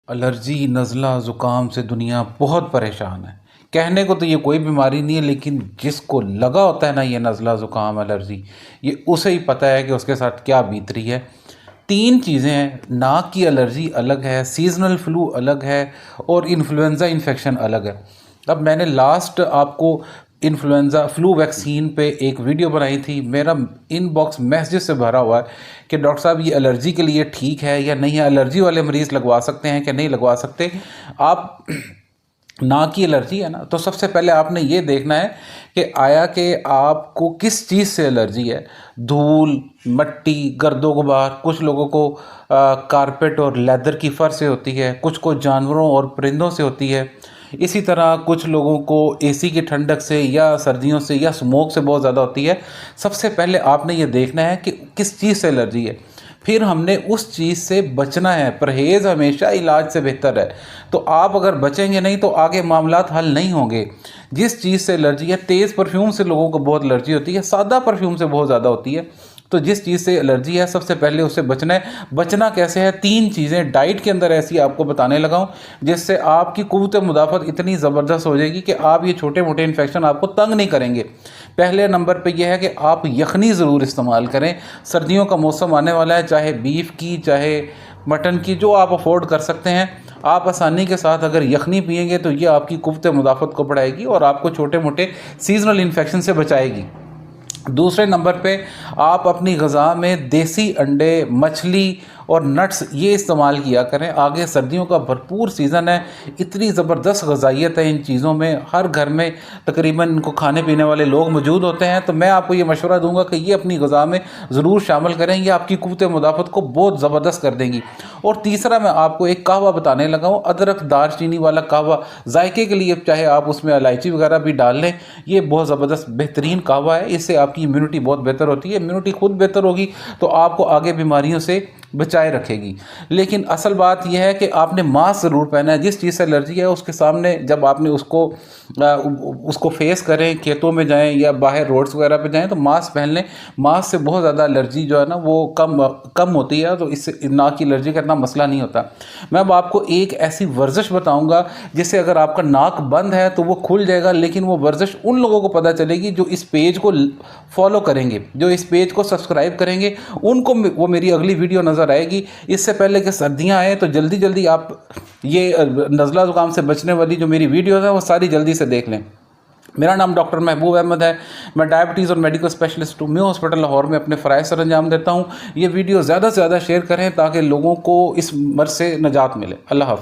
Allergy, नज़ला, ज़ुकाम से दुनिया बहुत परेशान है। कहने को तो ये कोई बीमारी नहीं है, लेकिन जिसको लगा होता है ना ये नज़ला, ज़ुकाम, एलर्जी, ये उसे ही पता है कि उसके साथ क्या बीत रही है। 3 चीज़ें हैं, नाक की एलर्जी अलग है, सीज़नल फ्लू अलग है और इन्फ्लुएंज़ा इन्फेक्शन अलग है। अब मैंने लास्ट आपको इन्फ्लुएंज़ा फ्लू वैक्सीन पे एक वीडियो बनाई थी। मेरा इनबॉक्स मैसेज से भरा हुआ है कि डॉक्टर साहब ये एलर्जी के लिए ठीक है या नहीं है, एलर्जी वाले मरीज़ लगवा सकते हैं कि नहीं लगवा सकते। आप नाक की एलर्जी है ना, तो सबसे पहले आपने ये देखना है कि आया कि आपको किस चीज़ से एलर्जी है। धूल, मट्टी, गर्दो गुबार, कुछ लोगों को कारपेट और लेदर की फर से होती है, कुछ को जानवरों और परिंदों से होती है। इसी तरह कुछ लोगों को एसी की ठंडक से या सर्दियों से या स्मोक से बहुत ज़्यादा होती है। सबसे पहले आपने ये देखना है कि किस चीज़ से एलर्जी है, फिर हमने उस चीज़ से बचना है। परहेज़ हमेशा इलाज से बेहतर है। तो आप अगर बचेंगे नहीं तो आगे मामलात हल नहीं होंगे। जिस चीज़ से एलर्जी है, तेज़ परफ्यूम से लोगों को बहुत एलर्जी होती है, सादा परफ्यूम से बहुत ज़्यादा होती है। तो जिस चीज़ से एलर्जी है सबसे पहले उससे बचना है। बचना कैसे है? 3 चीज़ें डाइट के अंदर ऐसी आपको बताने लगा हूँ जिससे आपकी क़ुव्वत मुदाफ़त इतनी ज़बरदस्त हो जाएगी कि आप ये छोटे मोटे इन्फेक्शन आपको तंग नहीं करेंगे। पहले नंबर पे यह है कि आप यखनी ज़रूर इस्तेमाल करें। सर्दियों का मौसम आने वाला है, चाहे बीफ की चाहे मटन की, जो आप अफोर्ड कर सकते हैं, आप आसानी के साथ अगर यखनी पिएंगे तो ये आपकी क़ुव्वत मुदाफ़त को बढ़ाएगी और आपको छोटे मोटे सीज़नल इन्फेक्शन से बचाएगी। दूसरे नंबर पे आप अपनी ग़िज़ा में देसी अंडे, मछली और नट्स ये इस्तेमाल किया करें। आगे सर्दियों का भरपूर सीज़न है, इतनी ज़बरदस्त ग़िज़ाइयत है इन चीज़ों में, हर घर में तकरीबन इनको खाने पीने वाले लोग मौजूद होते हैं। तो मैं आपको ये मशवरा दूंगा कि ये अपनी ग़िज़ा में ज़रूर शामिल करें, ये आपकी क़ुव्वत मुदाफ़त को बहुत ज़बरदस्त कर देंगी। और तीसरा मैं आपको एक कहवा बताने लगा हूँ, अदरक दालचीनी वाला कहवा, जायके के लिए चाहे आप उसमें इलायची वगैरह भी डाल लें। ये बहुत ज़बरदस्त बेहतरीन कहवा है, इससे आपकी इम्यूनिटी बहुत बेहतर होती है। इम्यूनिटी खुद बेहतर होगी तो आपको आगे बीमारियों से बचाए रखेगी। लेकिन असल बात यह है कि आपने मास्क ज़रूर पहना है। जिस चीज़ से एलर्जी है उसके सामने जब आपने उसको फेस करें, खेतों में जाएं या बाहर रोड्स वगैरह पे जाएं तो मास्क पहन लें। मास्क से बहुत ज़्यादा एलर्जी जो है ना वो कम होती है, तो इससे नाक की एलर्जी का इतना मसला नहीं होता। मैं अब आपको एक ऐसी वर्जिश बताऊँगा जिससे अगर आपका नाक बंद है तो वो खुल जाएगा, लेकिन वो वर्जिश उन लोगों को पता चलेगी जो इस पेज को फॉलो करेंगे, जो इस पेज को सब्सक्राइब करेंगे, उनको वो मेरी अगली वीडियो नज़र आएगी। इससे पहले कि सर्दियां आए तो जल्दी जल्दी आप ये नज़ला ज़ुकाम से बचने वाली जो मेरी वीडियोज़ हैं वो सारी जल्दी से देख लें। मेरा नाम डॉक्टर महबूब अहमद है। मैं डायबिटीज़ और मेडिकल स्पेशलिस्ट हूँ। मैं हॉस्पिटल लाहौर में अपने फ़राइज़ सर अंजाम देता हूँ। ये वीडियो ज़्यादा से ज़्यादा शेयर करें ताकि लोगों को इस मर्ज़ से निजात मिले। अल्लाह हाफ़िज़।